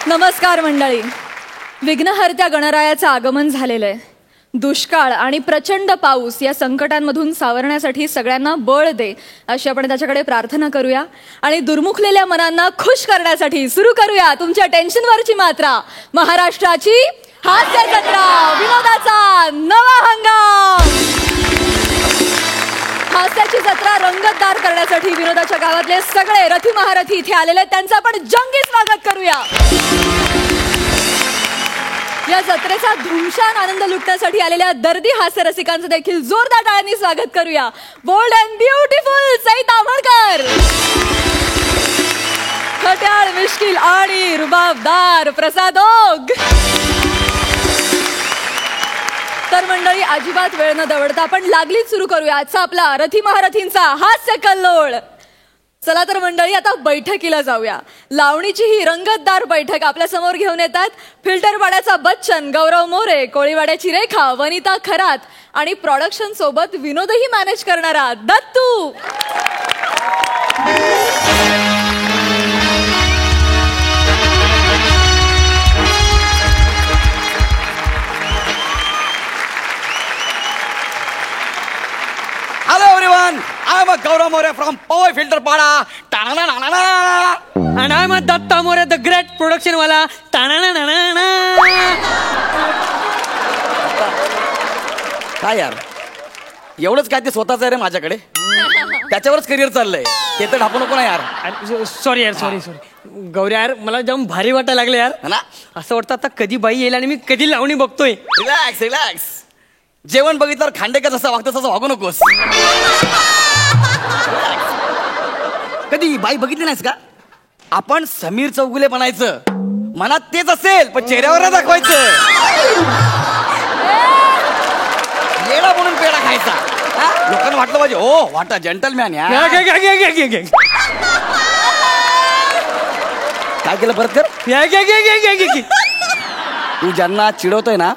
नमस्कार मंडळी. विघ्नहर्त्या गणरायाचं आगमन झालेलं आहे. दुष्काळ आणि प्रचंड पाऊस या संकटांमधून सावरण्यासाठी सगळ्यांना बळ दे अशी आपण त्याच्याकडे प्रार्थना करूया आणि दुर्मुखलेल्या मनांना खुश करण्यासाठी सुरू करूया तुमच्या टेन्शनवरची मात्रा. महाराष्ट्राची हास्य जत्रा, विनोदाचा नवा हंगाम. हास्याची जत्रा रंगतदार करण्यासाठी विनोदाच्या गावातले सगळे रथी महारथी इथे आलेले आहेत. त्यांचं आपण जंगी स्वागत करूया. या जत्रेचा धुमशान आनंद लुटण्यासाठी आलेल्या दर्दी हास्य रसिकांचं देखील जोरदार टाळ्यांनी स्वागत करूया. Bold and beautiful Sai Tamhankar, खट्याळ मिश्किल आणि रुबाबदार प्रसाद ओग. तर मंडळी, अजिबात वेळ न दवडता आपण लागलीच सुरू करूया आजचा आपला रथी महारथींचा हास्य कल्लोळ. चला तर मंडळी, आता बैठकीला जाऊया. लावणीची ही रंगतदार बैठक आपल्या समोर घेऊन येतात फिल्टरवाड्याचा बच्चन गौरव मोरे, कोळीवाड्याची रेखा वनिता खरात आणि प्रोडक्शन सोबत विनोदही मॅनेज करणारा Dattu. Hello everyone, I am Gaurav More from Power Filter Pada. And I am Datta More, the great production wala. काय यार, एवढंच काय ते स्वतःच आहे रे माझ्याकडे, त्याच्यावरच करिअर चाललंय. ते तर ढापू नको ना यार. सॉरी यार, सॉरी. गौरी यार, मला जाम भारी वाटायला लागलं यार. ना असं वाटतं आता कधी बाई येईल आणि मी कधी लावणी बघतोय. Relax relax. जेवण बघितल्यावर खांडेकर जसं वागतं तसं वागू नकोस. कधी बाई बघितली नाहीस का? आपण समीर चौगुले बनायचं, मनात तेच असेल पण चेहऱ्यावर नाही दाखवायचं. येडा म्हणून पेढा खायचा. लोकांना वाटलं पाहिजे ओ वाटा जेंटलमॅन. काय केलं परत कर. तू ज्यांना चिडवतोय ना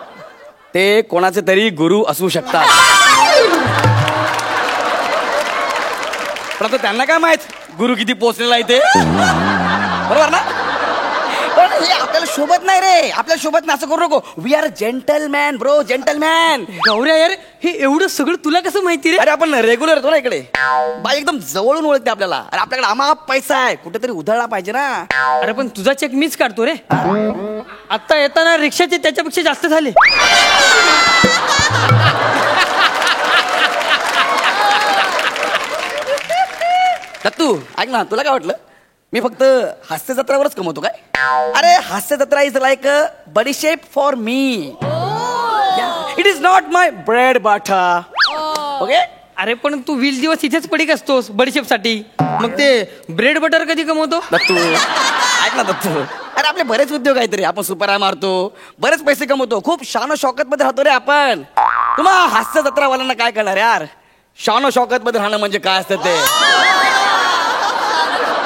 ते कोणाचे तरी गुरु असू शकतात. पण आता त्यांना काय माहित गुरु किती पोचलेला आहे ते. बरोबर ना? पण हे आपल्याला शोभत नाही रे, आपल्याला शोभत नाही. असं करू नको. We are gentleman bro, gentleman. Gaurya यार, हे एवढं सगळं तुला कसं माहिती रे? अरे आपण रेग्युलर होतो ना इकडे. बाई एकदम जवळून ओळखते आपल्याला. अरे आपल्याकडे आमाप पैसा आहे, कुठेतरी उधळला पाहिजे ना. अरे पण तुझा चेक मीच काढतो रे. आता येताना रिक्षाचे त्याच्यापेक्षा जास्त झाले. दत्तू ऐक ना, तुला काय वाटलं मी फक्त हास्य जत्रावरच कमवतो काय? अरे हास्य जत्रा इज लाईक अ बडीशेप for me. It is not my bread butter. Okay. अरे पण तू 20 दिवस इथेच पडीक असतोस बडीशेप साठी, मग ते ब्रेड बटर कधी कमवतो? दत्तू ऐक ना दत्तू, अरे आपले बरेच उद्योग आहेत रे. आपण सुपरा मारतो, बरेच पैसे कमवतो, खूप शान शौकत मध्ये राहतो रे आपण. तुम्हा हास्य जत्रावाल्यांना काय करणार यार? शान शौकत मध्ये राहणं म्हणजे काय असतं ते.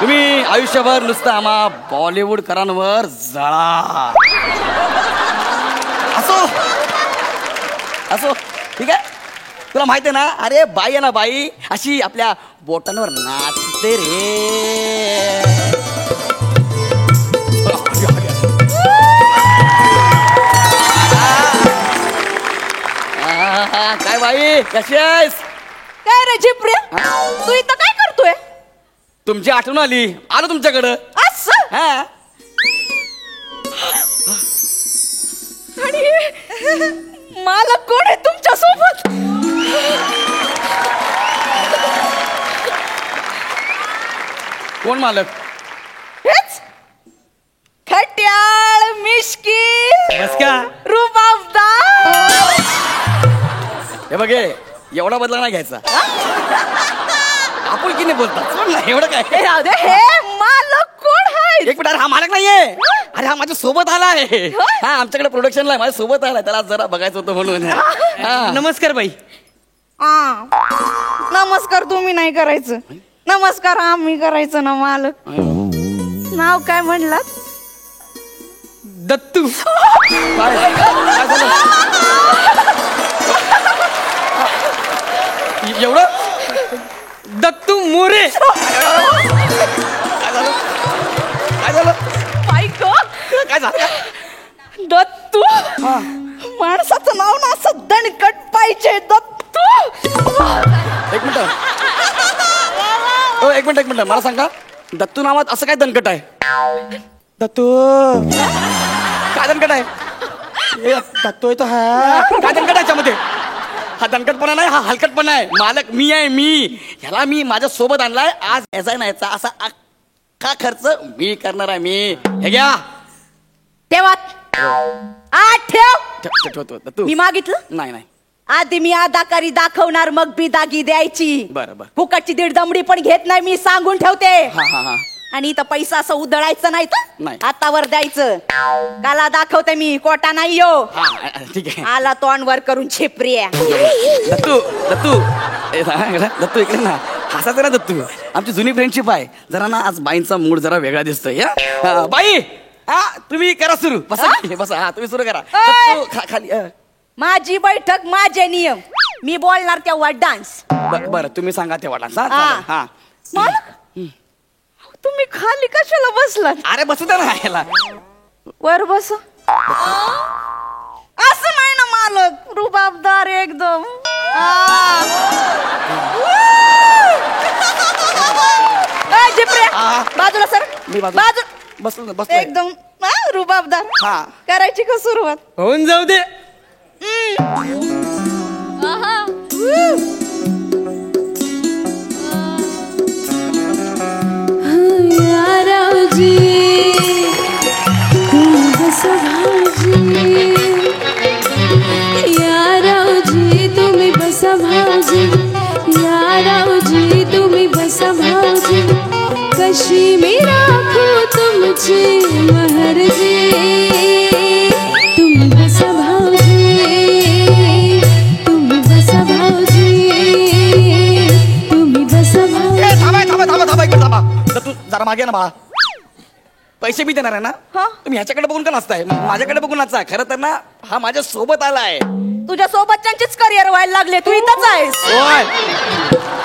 तुम्ही आयुष्यभर नुसतं आम्हा बॉलिवूड करांवर जळा. असो असो ठीक आहे. तुला माहिती आहे ना, अरे बाई आहे ना, बाई अशी आपल्या बोटांवर नाचते रे. काय बाई कशी आहेस? काय रे झिपरे, तू इथं काय करतोय? तुमची आठवण आली, आलो तुमच्याकडं. असं? हा. आणि मला कोण आहे तुमच्या सोबत? कोण मालक? हेच खट्याळ मिश्किल बस का? रुबाबदार. हे बघे, एवढा बदला नाही घ्यायचा. आपण की नाही बोलतात एवढं काय. हे राहू दे. हे मालक कोण आहे? एक मिनिट, अरे हा मालक नाहीये. अरे हा माझ्या सोबत आलाय. हा आमच्याकडे प्रोडक्शनला माझ्या सोबत आलाय. त्याला जरा बघायचं होतं म्हणून. नमस्कार बाई. नमस्कार तुम्ही नाही करायचं, नमस्कार आम्ही करायचं ना. मालक नाव काय म्हणलात? दत्तू. काय झालं? एवढं दत्तू मोरे. काय झालं? बायको काय मिनिट मला सांगा, दत्तू नावात असं काय दणकट आहे? दत्तू काय दणकट आहे? दत्तू आहे तो हा काय दणकट आहे याच्यामध्ये? हा दणकटपणा नाही, हा हलकटपणा आहे. मालक मी आहे, मी. ह्याला मी माझ्या सोबत आणलाय. आज याचा नाही याचा असा अख्खा खर्च मी करणार आहे. मी हे घ्या तेव्हा ठेवतो दत्तू. मी मागितलं नाही नाही. आधी मी अदाकारी दाखवणार, मग बिदागी द्यायची. बरं. फुकटची दीड दमडी पण घेत नाही मी, सांगून ठेवते. हा. आणि इथं पैसा असं उधळायचं नाही तर नाही. हातावर द्यायचं. काला दाखवते मी, कोटा नाही यो. हा ठीक आहे. आला तोंड वर करून छेपरी. दत्तू इकडे ना. हसायचं ना दत्तू, आमची जुनी फ्रेंडशिप आहे. जरा ना आज बाईंचा मूड जरा वेगळा दिसतोय. बाई हा तुम्ही करा सुरू. बसा हा तुम्ही सुरू करा. खाली माझी बैठक, माझे नियम. मी बोलणार तेव्हा डान्स. बरं तुम्ही सांगा तेव्हा डान्स. हा तुम्ही खाली कशाला बसलात? अरे बसू द्या ना याला. वर बस. असं नाही ना मालक, रुबाबदार एकदम. बाजूला सर. बाजू बसलो एकदम रुबाबदार. हा. करायची का सुरुवात? होऊन जाऊ दे. तुम्ही बसा भाऊजी, या रावजी तुम्ही बसा भाऊजी, कशी मी राखू तुमची महरजी. तुम्ही बसा भाऊजी, तुम्ही बसा भाऊजी, तुम्ही बसा भाऊजी. थांबा तू जरा मागे ना बा. पैसे मी देणार आहे ना. तुम्ही ह्याच्याकडे बघून का नाचताय? माझ्याकडे बघून नाचता. खरं तर ना हा माझ्या सोबत आलाय. तुझ्या सोबतच्यांचीच करिअर व्हायला लागले, तू इथंच आहेस.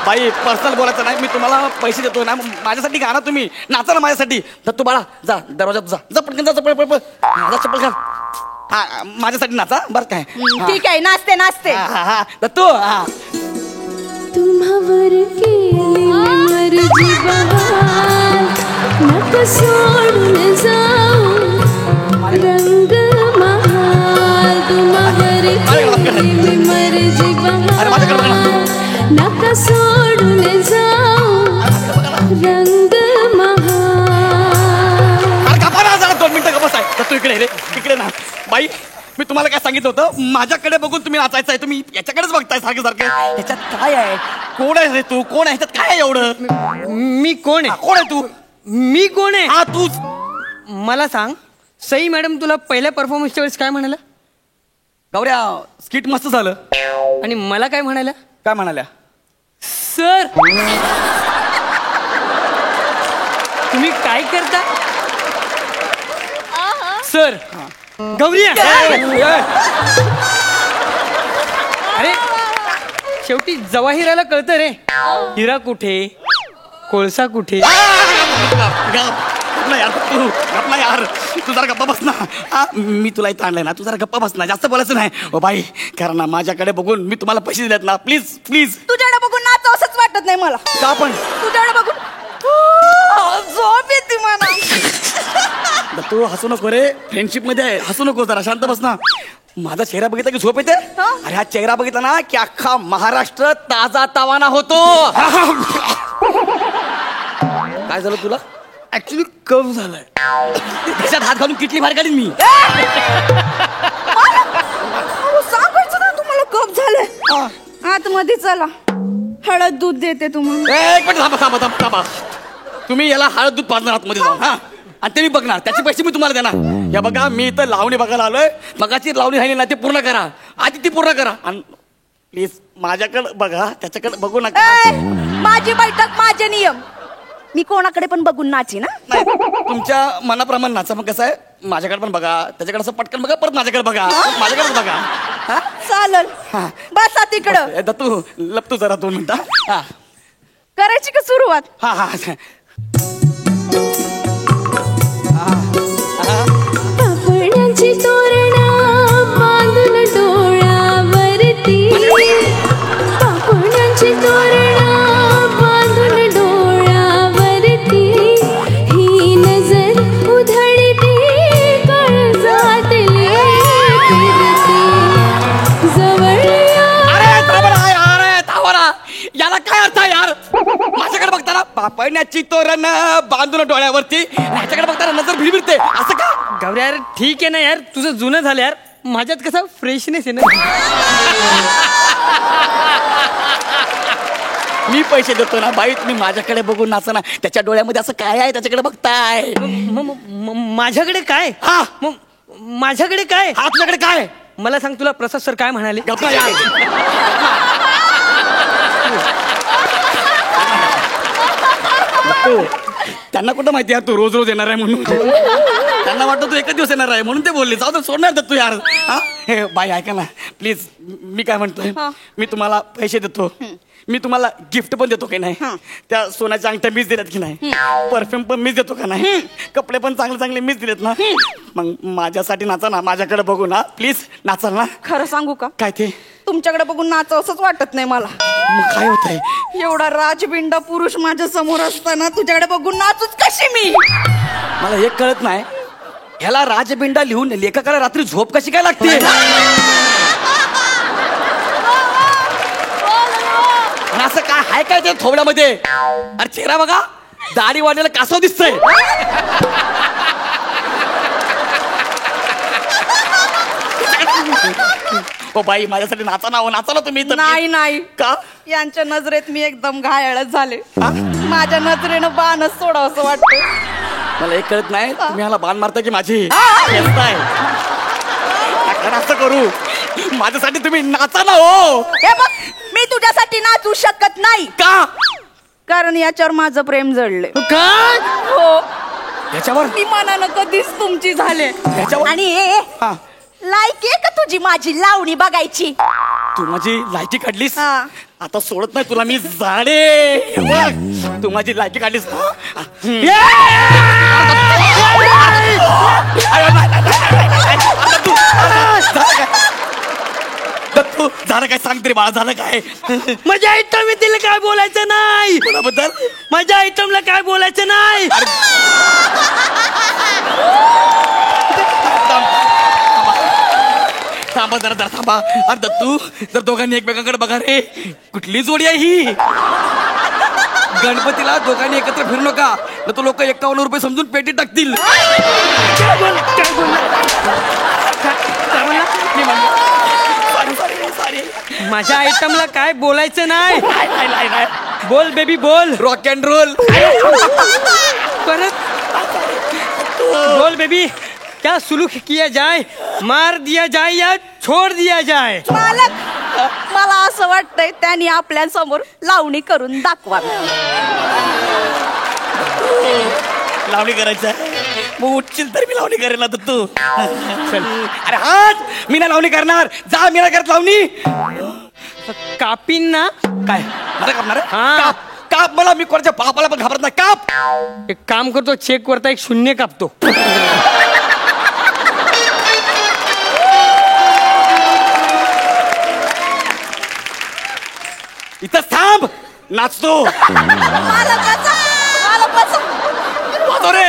बाई पर्सनल बोलायचं नाही. मी तुम्हाला पैसे देतोय ना, माझ्यासाठी गा ना, तुम्ही नाचा ना माझ्यासाठी. दत्तू बाळा जा दरवाजात जा पटकन जा. चप्पल घाल. हा माझ्यासाठी नाचा बरं काय. ठीक आहे, नाचते. दत्तू तुम्हावर केली मर्जी बहार, नको सोडून जाऊ रंग महाल. तुम्हावर केली मर्जी बहार, नको सोडून जाऊ रंग महाल. जरा 2 मिनिटं गप्प आहे. दत्तू इकडे ना. बाई मी तुम्हाला काय सांगितलं होतं, माझ्याकडे बघून तुम्ही नाचायचं आहे. तुम्ही याच्याकडेच बघताय सारखं. ह्याच्यात काय आहे? कोण आहे रे तू? कोण आहे ह्याच्यात? काय आहे एवढं? मी कोण आहे? कोण आहे तू? मी कोण आहे? हा तूच. मला सांग, सई मॅडम तुला पहिल्या परफॉर्मन्सच्या वेळेस काय म्हणाल्या? गौऱ्या स्किट मस्त झालं. आणि मला काय म्हणाल्या? काय म्हणाल्या? सर तुम्ही काय करता? सर गौरी अरे शेवटी जवाहिराला कळतं रे, हिरा कुठे कोळसा कुठे. यार तू जरा गप्पा बस ना. मी तुला इथं आणलंय ना, तू जरा गप्पा बस ना. जास्त बोलायचं नाही. ओ बाई कारण ना माझ्याकडे बघून मी तुम्हाला पैसे दिलेत ना. प्लीज तुझ्याकडे बघून नाच असंच वाटत नाही मला. का पण तुझ्याकडे बघून झोप येते मला. तू हसू नको रे, फ्रेंडशिप मध्ये आहे. हसू नको, जरा शांत बस ना. माझा चेहरा बघितला की झोप येते. अरे हा चेहरा बघितला ना की अख्खा महाराष्ट्र ताजा तावाना होतो. काय झालं तुला? ऍक्च्युली कफ झालाय. त्याच्यात हात घालून किटली बाहेर काढीन मी. सांगायचं ना तुम्हाला कप झालंय. आतमध्ये चला, हळद दूध देते तुम्हाला. एक मिनिट थांबा. तुम्ही याला हळद दूध पाजणार आतमध्ये जाऊन. हा आणि ते मी बघणार, त्याचे पैसे मी तुम्हाला देणार. या बघा मी इथं लावणी बघायला आलोय. मगाची लावणी राहिली ना ती पूर्ण करा. आधी ती पूर्ण करा. आणि प्लीज माझ्याकडे बघा, त्याच्याकडे बघू नका. माझी बैठक, माझे नियम. मी कोणाकडे पण बघून नाची ना. नाही तुमच्या मनाप्रमाणे नाचा. मग कसं आहे, माझ्याकडे पण बघा, त्याच्याकडे असं पटकन बघा, परत माझ्याकडे बघा, माझ्याकडे बघा. चालेल. बसा तिकडं. दत्तू लपतो जरा 2 मिनिटं. हा करायची का सुरुवात? हा पापण्यांची तोरणं बांधून डोळ्यावरती, पापण्यांची तोरणं बांधून डोळ्यावरती, पापण्याची तोरण बांधून डोळ्यावरती ह्याच्याकडे बघताना नजर भिरभिरते असं का? गौऱ्या यार ठीक आहे ना यार, तुझं जुनं झालं यार, माझ्यात कसा फ्रेशनेस आहे ना. मी पैसे देतो ना बाई, तुम्ही माझ्याकडे बघून नाचा ना. त्याच्या डोळ्यामध्ये असं काय आहे त्याच्याकडे बघताय? माझ्याकडे काय? हा मग माझ्याकडे काय? हा तुझ्याकडे काय? मला सांग, तुला प्रसाद सर काय म्हणाले? गप्पा यार. त्यांना कुठं माहिती यार तू रोज रोज येणार आहे म्हणून. त्यांना वाटतं तू एकच दिवस येणार आहे म्हणून ते बोलले. जाऊ दे, सोडणार तर तू यार. हा हे बाई ऐका ना प्लीज, मी काय म्हणतोय, मी तुम्हाला पैसे देतो, मी तुम्हाला गिफ्ट पण देतो की नाही, त्या सोन्याच्या अंगठ्या मीच दिल्यात की नाही, परफ्यूम पण मीच देतो का नाही, कपडे पण चांगले चांगले मीच दिलेत ना. मग माझ्यासाठी नाचा ना, माझ्याकडे बघू ना प्लीज, नाचाल ना? खरं सांगू का, काय ते? तुमच्याकडे बघून नाचावं असंच वाटत नाही मला. मग काय होतंय? एवढा राजबिंडा पुरुष माझ्या समोर असताना तुझ्याकडे बघून नाचूच कशी मी? मला एक कळत नाही, ह्याला राजबिंडा लिहून लेखकाला रात्री झोप कशी काय लागते? आणि असं काय हाय काय ते थोबड्यामध्ये? अरे चेहरा बघा, दाढी वाढलेला कासव दिसतंय. ओ बाई माझ्यासाठी नाचा ना, नाचा ना तुम्ही. नाही नाही का? यांच्या नजरेत मी एकदम घायाळच झाले. माझ्या नजरेनं बाणच सोडावं असं वाटतं. मला एक कळत नाही, तुम्ही ह्याला बाण मारता की माझी खेचताय? असं करू, माझ्यासाठी तुम्ही नाचा ना. हो हे बघ, मी तुझ्यासाठी नाचू शकत नाही. का? कारण याच्यावर माझं प्रेम जडले. काय? हो, याच्यावर मी मनानं कधीच तुमची झाले. याच्यावर आणि हा, लायकी आहे का तुझी माझी लावणी बघायची? तू माझी लायकी काढलीस, हा. आता सोडत नाही तुला मी. जाडे बघ, तू माझी लायकी काढलीस. तू झालं काय? सांग तरी बाळा, झालं काय? माझ्या आयटम तिला काय बोलायचं नाही. कोणाबद्दल? माझ्या आयटमला काय बोलायचं नाही. थांबा जरा जरा थांबा. अरे दत्तू, जर दोघांनी एकमेकांकडे बघा रे, कुठली जोडी आहे ही? गणपतीला दोघांनी एकत्र फिरू नका, न तो लोक 51 रुपये समजून पेटी टाकतील. माझ्या आयटमला काय बोलायचं नाही. बोल बेबी बोल. Rock and roll. परत बोल बेबी. क्या सुलूक किया जाए, मार दिया जाए या छोड़ दिया जाए? मालक, मला असं वाटतंय त्यांनी आपल्या समोर लावणी करून दाखवा. लावणी करायचं मग उठशील तर मी लावणी करेल ना तू. अरे हाच, मी नाही लावणी करणार. जा, मी नाही करत लावणी. कापीन ना. काय मला कापणार? हा. काप काप मला. मी कोणाच्या बापाला पण घाबरत नाही. काप. एक काम करतो, चेक वरता एक शून्य कापतो. इथं थांब, नाचतो. मालक बसा, मालक बसा. वाजव रे.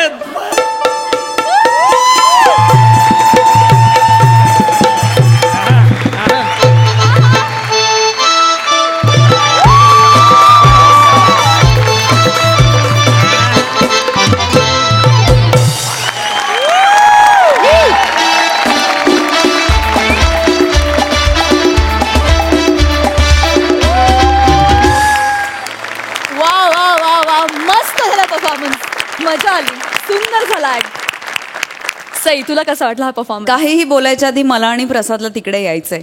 मजा आली, सुंदर झाला. सई, तुला कसा वाटला हा परफॉर्मन्स? काहीही बोलायच्या आधी मला आणि प्रसादला तिकडे यायचंय.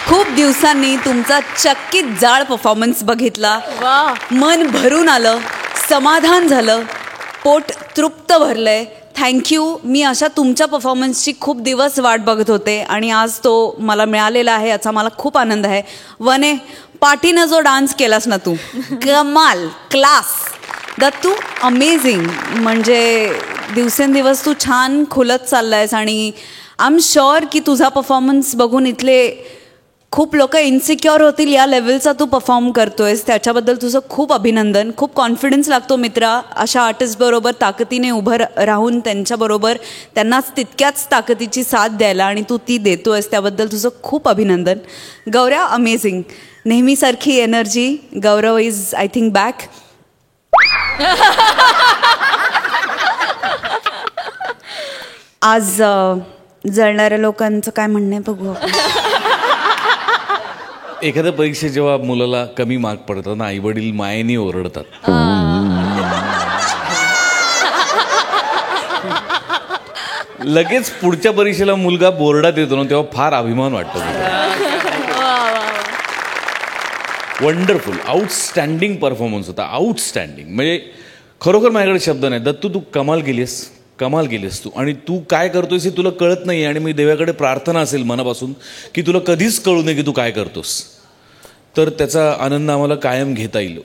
खूप दिवसांनी तुमचा चक्कीत जाळ परफॉर्मन्स बघितला. मन भरून आलं, समाधान झालं, पोट तृप्त भरलंय. थँक्यू. मी अशा तुमच्या परफॉर्मन्सची खूप दिवस वाट बघत होते आणि आज तो मला मिळालेला आहे, याचा मला खूप आनंद आहे. वने, पाठीनं जो डान्स केलास ना तू, कमाल, क्लास. दत्तू, अमेझिंग. म्हणजे दिवसेंदिवस तू छान खुलत चाललायस आणि आय एम शुअर की तुझा परफॉर्मन्स बघून इथले खूप लोक इन्सिक्युअर होतील या लेवलचा तू परफॉर्म करतोयस. त्याच्याबद्दल तुझं खूप अभिनंदन. खूप कॉन्फिडन्स लागतो मित्रा अशा आर्टिस्टबरोबर ताकदीने उभं राहून त्यांच्याबरोबर त्यांनाच तितक्याच ताकदीची साथ द्यायला आणि तू ती देतोयस त्याबद्दल तुझं खूप अभिनंदन. गौऱ्या अमेझिंग. नेहमीसारखी energy. Gaurav is I think back. आज जळणाऱ्या लोकांचं काय म्हणणं आहे बघू. एखाद्या परीक्षेत जेव्हा मुलाला कमी मार्क पडतात ना आई वडील मायेने ओरडतात. लगेच पुढच्या परीक्षेला मुलगा बोर्डात येतो ना तेव्हा फार अभिमान वाटतो. वंडरफुल आउटस्टँडिंग परफॉर्मन्स होता. आउटस्टँडिंग म्हणजे खरोखर माझ्याकडे शब्द नाही. दत्तू तू कमाल केलीस तू. आणि तू काय करतोयस हे तुला कळत नाही. आणि मी देवाकडे प्रार्थना असेल मनापासून की तुला कधीच कळू नये की तू काय करतोस. तर त्याचा आनंद आम्हाला कायम घेता येईल.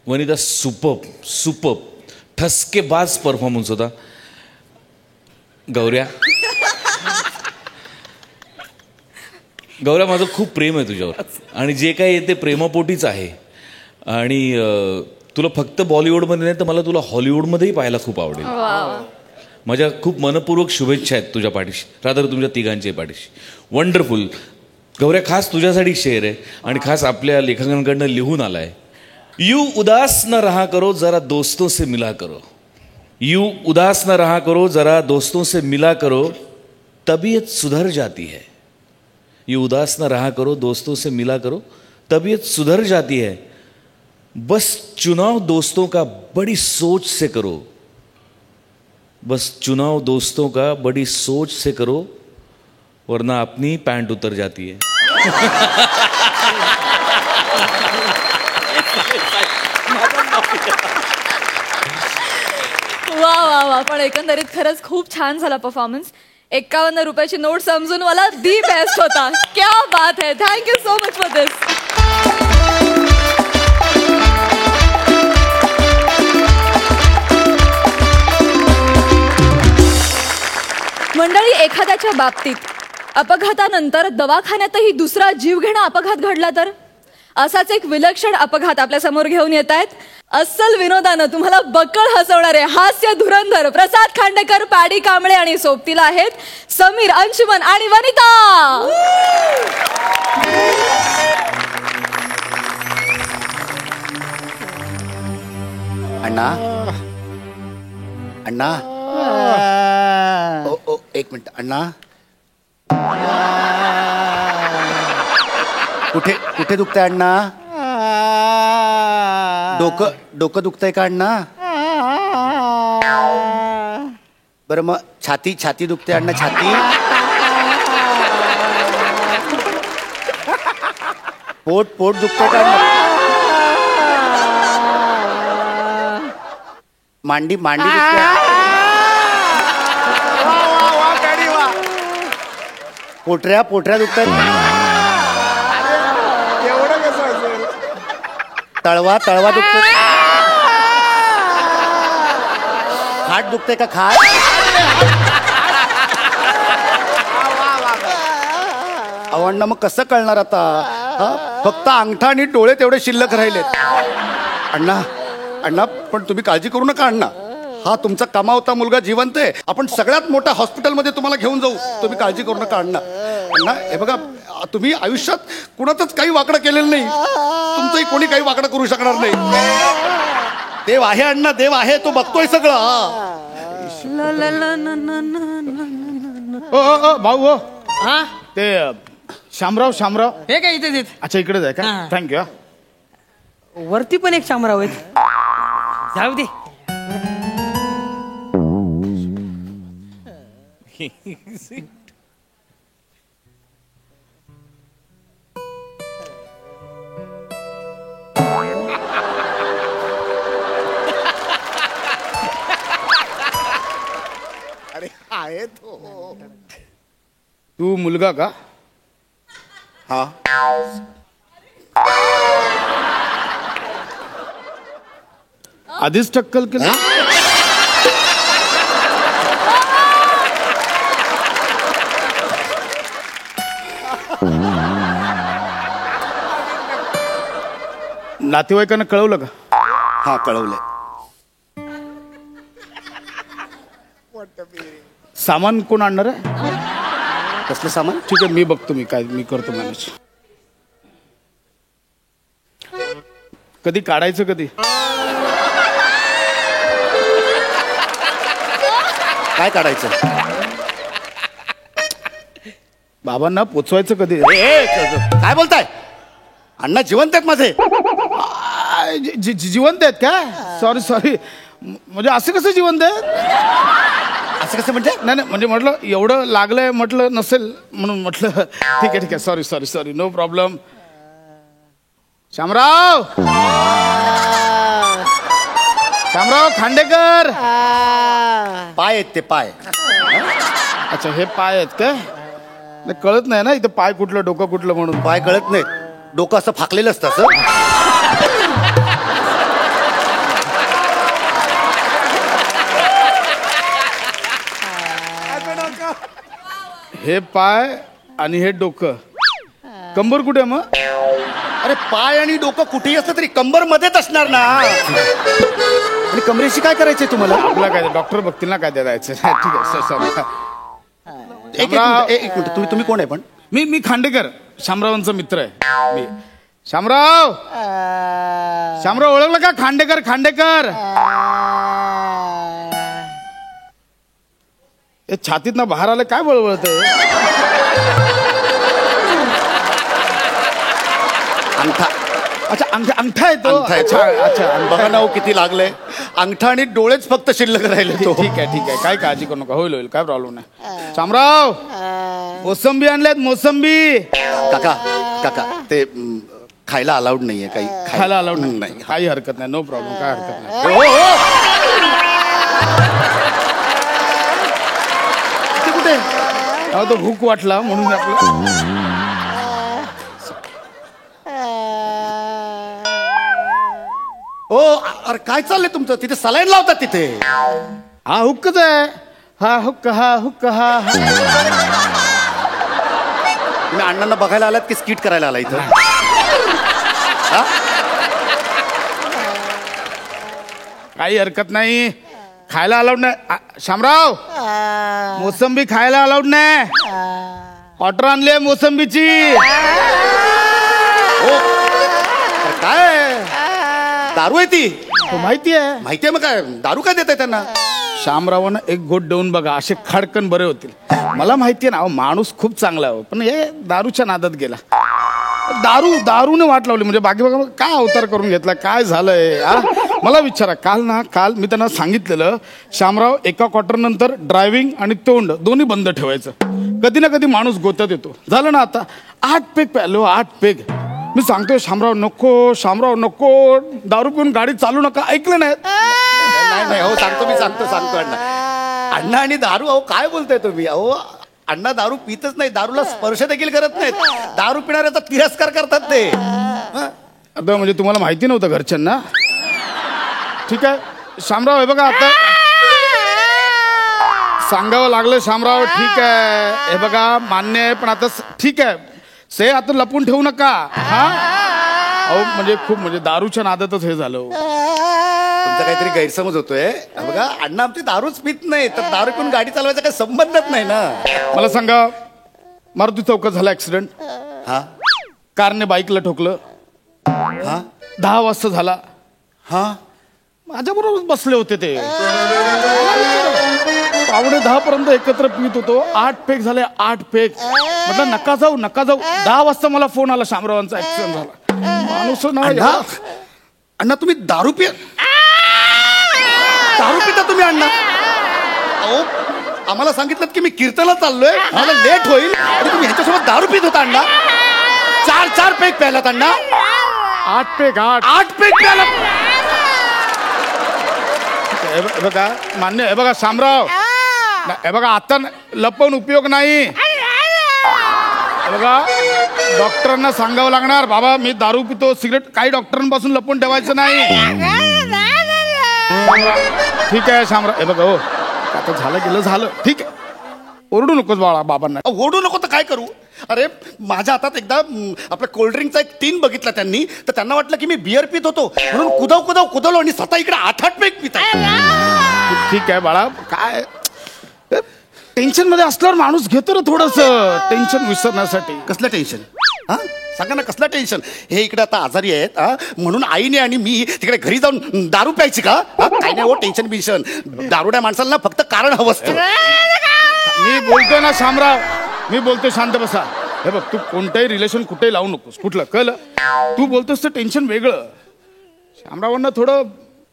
वनिता सुपर्ब ठसकेबाज परफॉर्मन्स होता. गौऱ्या माझं खूप प्रेम आहे तुझ्यावर आणि जे काही आहे ते प्रेमापोटीच आहे. आणि तुला फक्त बॉलिवूडमध्ये नाही तर मला तुला हॉलिवूडमध्येही पाहायला खूप आवडेल. माझ्या खूप मनपूर्वक शुभेच्छा आहेत तुझ्या पाठीशी. रादर तुमच्या तिघांच्या पाठीशी. वंडरफुल. गौऱ्या खास तुझ्यासाठी शेअर आहे आणि खास आपल्या लेखकांकडनं लिहून आला आहे. यू उदास न रहा करो जरा दोस्तों से मिला करो. यू उदास न रहा करो जरा दोस्तों से मिला करो तबीयत सुधर जाती है. यू उदास न रहा करो दोस्तों से मिला करो तबीयत सुधर जाती है. बस चुनाव दोस्तों का बड़ी सोच से करो. बस चुनाव दोस्तों का बड़ी सोच से करो वरना अपनी पैंट उतर जाती है. वा. पण एकंदरीत खरंच खूप छान झाला परफॉर्मन्स. 51 रुपयाची नोट समजून मला दी बेस्ट होता. क्या बात है. थँक्यू सो मच फॉर दिस. मंडळी एखाद्याच्या बाबतीत अपघातानंतर दवाखान्यातही दुसरा जीवघेणा अपघात घडला तर असाच एक विलक्षण अपघात आपल्या समोर घेऊन येत आहेत. अस्सल विनोदानं तुम्हाला बक्कळ हसवणारे हास्य धुरंधर प्रसाद खांडेकर, पॅडी कांबळे आणि सोबतीला आहेत समीर, अंशुमन आणि वनिता. अण्णा ओ एक मिनिट अण्णा. कुठे दुखतंय अण्णा? डोकं दुखतंय का अण्णा? बरं मग छाती दुखते अण्णा? छाती पोट दुखतंय का अण्णा? मांडी दुखते? पोटऱ्या दुखतायत? तळवा दुखतो? खाट दुखते का? खाट अण्णा मग कसं कळणार आता? फक्त अंगठा आणि डोळे तेवढे शिल्लक राहिलेत. अण्णा पण तुम्ही काळजी करू नका अण्णा. हा तुमचा कमावता मुलगा जिवंत आहे. आपण सगळ्यात मोठ्या हॉस्पिटलमध्ये तुम्हाला घेऊन जाऊ. तुम्ही काळजी करू नका अण्णा. हे बघा तुम्ही आयुष्यात कुणातच काही वाकडं केलेलं नाही. तुमचंही कोणी काही वाकडं करू शकणार नाही. देव आहे अण्णा, देव आहे. तो बघतोय सगळं. भाऊ ते शामराव हे काय इथे अच्छा इकडेच आहे का? थँक्यू. वरती पण एक शामराव आहेत. जाऊ दे. अरे आहे तो. तू मुलगा का? हा आधीच टक्कल केलं? नातेवाईकांना कळवलं का? हा कळवलंय. सामान कोण आणणार आहे? कसलं सामान? ठीक आहे, मी बघतो, मी करतो मॅनेज. कधी काढायचं कधी? काय काढायचं? बाबांना पोचवायचं कधी? काय बोलताय? अण्णा जिवंत आहेत माझे. जिवंत आहेत का? सॉरी म्हणजे असं कसं जिवंत आहेत? असं कसं म्हणजे? नाही म्हणजे म्हटलं एवढं लागलंय, म्हटलं नसेल म्हणून म्हटलं. ठीक आहे sorry no problem. Shamrao Khandekar. पाय आहेत ते, पाय. अच्छा, हे पाय आहेत का? नाही, कळत नाही ना इथं पाय कुठलं डोकं कुठलं म्हणून. पाय कळत नाहीत, डोकं असं फाकलेलं असतं असं. हे पाय आणि हे डोकं. कंबर कुठे मग? अरे पाय आणि डोकं कुठेही असलं तरी कंबर मध्येच असणार ना. आणि कमरेशी काय करायचंय तुम्हाला? आपला काय डॉक्टर बघतील ना काय द्यायचं. ठीक आहे सॉरी. एक मिनिट, तुम्ही कोण आहे पण? मी खांडेकर, शामरावांचा मित्र आहे मी. शामराव ओळखलं का? खांडेकर. हे छातीत ना बाहेर आलं काय बळबळत? अंगठा. अच्छा, अंगठा आहे तो. अच्छा, बघा ना किती लागलंय. अंगठा आणि डोळेच फक्त शिल्लक राहिले. ठीक आहे काय काळजी करू नका, होईल काय प्रॉब्लेम नाही. शामराव मोसंबी आणल्यात, मोसंबी. काका ते खायला अलाउड नाहीये. काही खायला अलाउड नाही? काही हरकत नाही, नो प्रॉब्लेम, काय हरकत नाही. कुठे? तो भूक वाटला म्हणून आपलं. हो, अरे काय चाललंय तुमचं? तिथे सलाईन लावतात तिथे. हा हुक्कच आहे. हा हुक्क. तुम्ही अण्णांना बघायला आलात की स्किट करायला आला इथं? काही हरकत नाही, खायला अलाउड नाही. शामराव मोसंबी खायला अलाउड नाही. ऑर्डर आणली आहे मोसंबीची. काय दारू आहे ती? माहिती आहे मग काय दारू काय देत आहे त्यांना? शामरावानं एक गोट देऊन बघा, असे खडकन बरे होतील. मला माहितीये ना, माणूस खूप चांगला आहे, पण हे दारूच्या नादात गेला. दारूने वाट लावली. म्हणजे बाकी बघा काय अवतार करून घेतला, काय झालंय? मला विचारा, काल मी त्यांना सांगितलेलं, शामराव एका क्वार्टर नंतर ड्रायव्हिंग आणि तोंड दोन्ही बंद ठेवायचं. कधी ना कधी माणूस गोत्यात येतो. झालं ना, आता 8 पेग प्यालो, 8 पेग. मी सांगतोय शामराव नको, दारू पिऊन गाडी चालू नका. ऐकलं नाही. नाही हो, मी सांगतो अण्णा आणि दारू. अहो काय बोलताय तुम्ही? अहो अण्णा दारू पितच नाही, दारूला स्पर्श देखील करत नाहीत. दारू पिणाऱ्याचा तिरस्कार करतात ते. आता म्हणजे तुम्हाला माहिती नव्हतं घरच्यांना? ठीक आहे शामराव, हे बघा आता सांगावं लागलं. शामराव ठीक आहे, हे बघा मान्य आहे, पण आता ठीक आहे, से आता लपून ठेवू नका. अहो म्हणजे दारूच्या नादातच हे झालं. तुमचा काहीतरी गैरसमज होतोय. बघा अण्णा आमची दारूच पित नाही, तर दारू पिऊन गाडी चालवायचा काही संबंधच नाही ना. मला सांगा, मारुती चौकात झाला ऍक्सिडेंट. कारने बाईकला ठोकलं. 10 वाजता झाला. माझ्या बरोबर बसले होते ते. 9:45 पर्यंत एकत्र पित होतो. 8 पेग झाले, 8 पेग. म्हटलं नका जाऊ. 10 वाजता मला फोन आला, शामरावांचा ऍक्सिडेंट झाला. माणूस अण्णा तुम्ही दारू पिता तुम्ही अण्णा? अहो आम्हाला सांगितलं की मी कीर्तनला चाललोय, मला लेट होईल, आणि तुम्ही ह्याच्यासोबत दारू पित होता अण्णा. 4 पेग प्यायलात अण्णा. 8 पेग 8 पेग प्यायलात. बघा मान्य. हे बघा शामराव, हे बघा आता लपवून उपयोग नाही. बघा डॉक्टरांना सांगावं लागणार, बाबा मी दारू पितो, सिगरेट, काही डॉक्टरांपासून लपवून ठेवायचं नाही. ठीक आहे शामराव. हे बघा हो, आता झालं गेलं झालं, ठीक आहे. ओरडू नकोस बाळा बाबांना. ओढू नको तर काय करू? अरे माझ्या हातात एकदा आपल्या कोल्ड्रिंकचा एक टीन बघितला त्यांनी, तर त्यांना वाटलं की मी बिअर पित होतो म्हणून कुदवलो आणि स्वतः इकडे 8 पेक पित आहे. ठीक आहे बाळा, काय टेन्शन मध्ये असल्यावर माणूस घेतो ना थोडस टेन्शन विसरण्यासाठी. कसलं टेन्शन? हा सांगा ना, कसलं टेन्शन? हे इकडे आता आजारी आहेत म्हणून आईने आणि मी तिकडे घरी जाऊन दारू प्यायची का? काय नाही हो टेन्शन बिन्शन. दारुड्या माणसाला फक्त कारण हवं असतं. मी बोलतोय ना शामराव, मी बोलतोय शांत बसा. हे बघ, तू कोणतंही रिलेशन कुठेही लावू नकोस. कुठलं कळलं? तू बोलतोस तर टेन्शन वेगळं. शामरावांना थोडं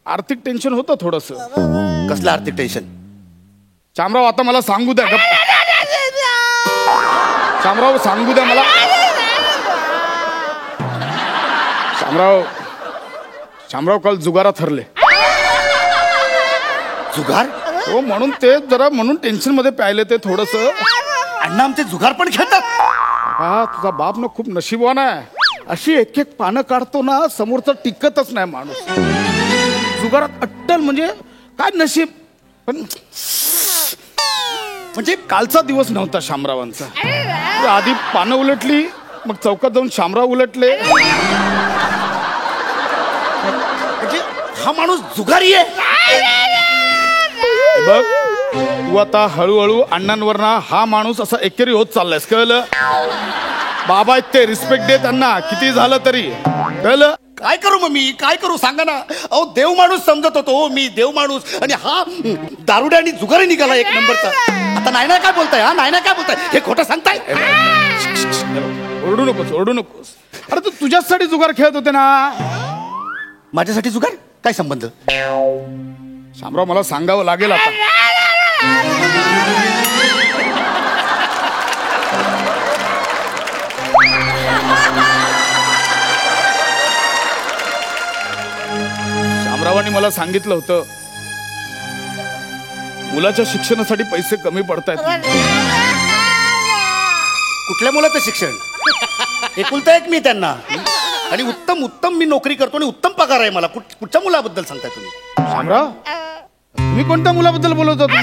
आर्थिक टेन्शन होतं थोडस. कसलं आर्थिक टेन्शन? शामराव आता मला सांगू द्या. शामराव सांगू द्या मला. शामराव काल जुगारात हरले. जुगार? हो, म्हणून ते जरा म्हणून टेन्शन मध्ये प्यायले ते थोडस. अण्णा आमचे जुगार पण खेळतात? हा, तुझा बाप ना खूप नशिबवान आहे. अशी एक एक पानं काढतो ना, समोरचं टिकतच नाही माणूस. जुगारात अट्टल म्हणजे काय नशीब. पण म्हणजे कालचा दिवस नव्हता शामरावांचा. आधी पानं उलटली, मग चौकात जाऊन शामराव उलटले. म्हणजे हा माणूस जुगारी आहे. बघ, तू आता हळूहळू अण्णांवर ना हा माणूस असा एकेरी होत चाललायस. कळलं? बाबा आहेत ते, रिस्पेक्ट दे त्यांना किती झालं तरी. कळलं? काय करू मग मी? काय करू सांगा ना. अहो देव माणूस समजत होतो मी, देव माणूस, आणि हा दारुड्या आणि जुगारी निघाला एक नंबरचा. आता नाही काय बोलताय? हा नाही काय बोलताय? हे खोटं सांगताय? ओरडू नकोस. अरे तू तुझ्यासाठी जुगार खेळत होते ना. माझ्यासाठी जुगार? काय संबंध? शामराव मला सांगावं लागेल आता. शामरावांनी मला सांगितलं होतं, मुलाच्या शिक्षणासाठी पैसे कमी पडतायत. कुठल्या मुलाचं शिक्षण? एकुलता एक मी त्यांना, आणि उत्तम मी नोकरी करतो आणि उत्तम पगार आहे मला. कुठच्या मुलाबद्दल सांगताय तुम्ही? शामराव, तुम्ही कोणत्या मुलाबद्दल बोलत होता?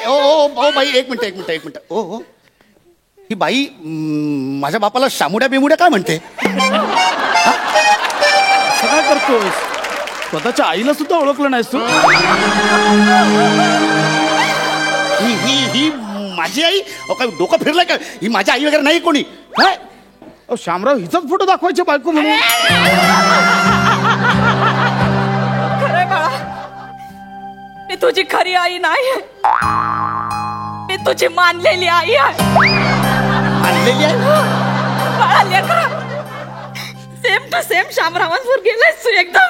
ओ बाई, एक मिनिट. ओ ही बाई माझ्या बापाला शामुड्या बिमुड्या काय म्हणते? काय करतोय? स्वतःच्या आईला सुद्धा ओळखलं नाहीस तू? ही माझी आई? काय डोकं फिरलंय का? ही माझी आई वगैरे नाही कोणी. काय शामराव हिचाच फोटो दाखवायचे बायको म्हणून? खरंय बाळा, मी तुझी खरी आई नाही, मी तुझी मानलेली आई आहे. मानलेली आहे? बाळा लेकरा, सेम टू सेम शामरावांवर गेलायस तू एकदम.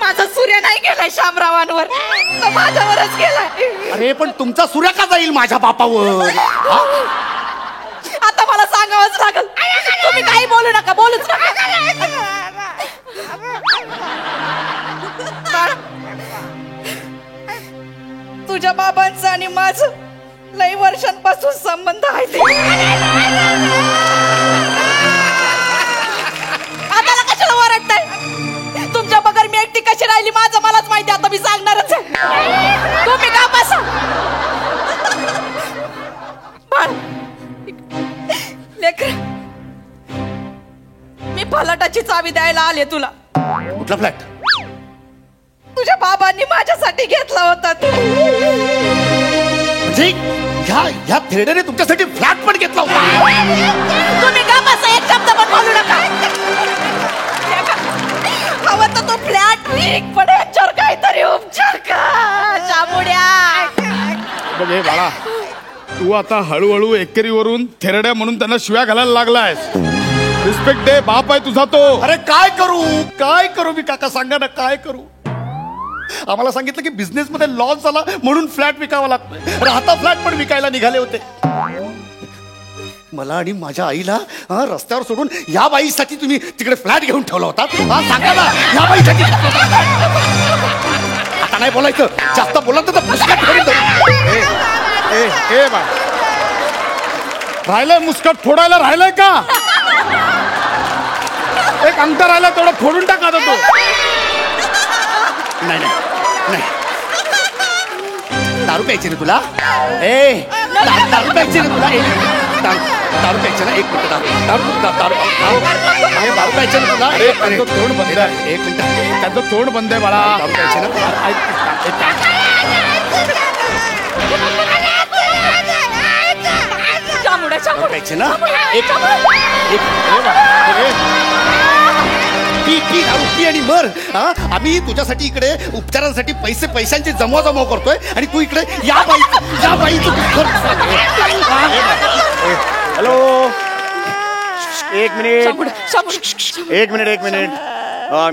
माझा सूर्य नाही गेलाय शामरावांवर, तो माझ्यावरच गेलाय. अरे पण तुमचा सूर्य का जाईल माझ्या बापावर? आता मला सांगावंच लागल. तुम्ही काही बोलू नका, बोलूच नका. तुझ्या बाबांचं आणि माझं लई वर्षांपासून संबंध आहे ते. आता कशाला ओरडताय? तुमच्या बगर मी एकटी कशी राहिली माझं मलाच माहिती. आता मी सांगणारच आहे. तुम्ही का बसा. लेकर, मी फलाटाची चावी द्यायला आले तुला. कुठला फ्लॅट? तुझ्या बाबांनी माझ्यासाठी घेतला होता. म्हणजे ह्या थेरडेने तुमच्यासाठी फ्लॅट पण घेतला होता? तुम्ही का बसा, एक शब्द पण बोलू नका. हवं तर तो फ्लॅट विक, पण याच्यावर काहीतरी उपचार का शामुड्या. बघ हे बाळा, तू आता हळूहळू एकेरीवरून थेरड्या म्हणून त्यांना शिव्या घालायला लागलायस. रिस्पेक्ट दे, बाप आहे तुझा तो. अरे काय करू मी काका, सांगा ना काय करू? आम्हाला सांगितलं की बिझनेस मध्ये लॉस झाला म्हणून फ्लॅट विकावा लागतोय. राहता फ्लॅट पण विकायला निघाले होते. मला आणि माझ्या आईला रस्त्यावर सोडून या बाईसाठी तुम्ही तिकडे फ्लॅट घेऊन ठेवला होता. सांगा ना, या बाईसाठी. आता नाही बोलायचं, जास्त बोलत तर मुस्कट फोडून देऊ. ए बा, राहिलंय मुस्कट फोडायला, राहिलंय का? एक अंतर राहिला, तेवढं फोडून टाका तो. नाही नाही नाही, दारू प्यायची ना तुला? दारू प्यायची ना तुला? दारू प्यायची ना? एक मिनिट, दारू प्यायची ना तुला? त्यांचं तोंड बंद आहे. एक मिनिट, त्यांचं तोंड बंद आहे बाळा. दारू प्यायची ना? दारू प्यायची ना? पी दारू पी आणि मर. आम्ही तुझ्यासाठी इकडे उपचारांसाठी पैशांची जमवाजमव करतोय आणि तू इकडे या बाईचं हॅलो, एक मिनिट.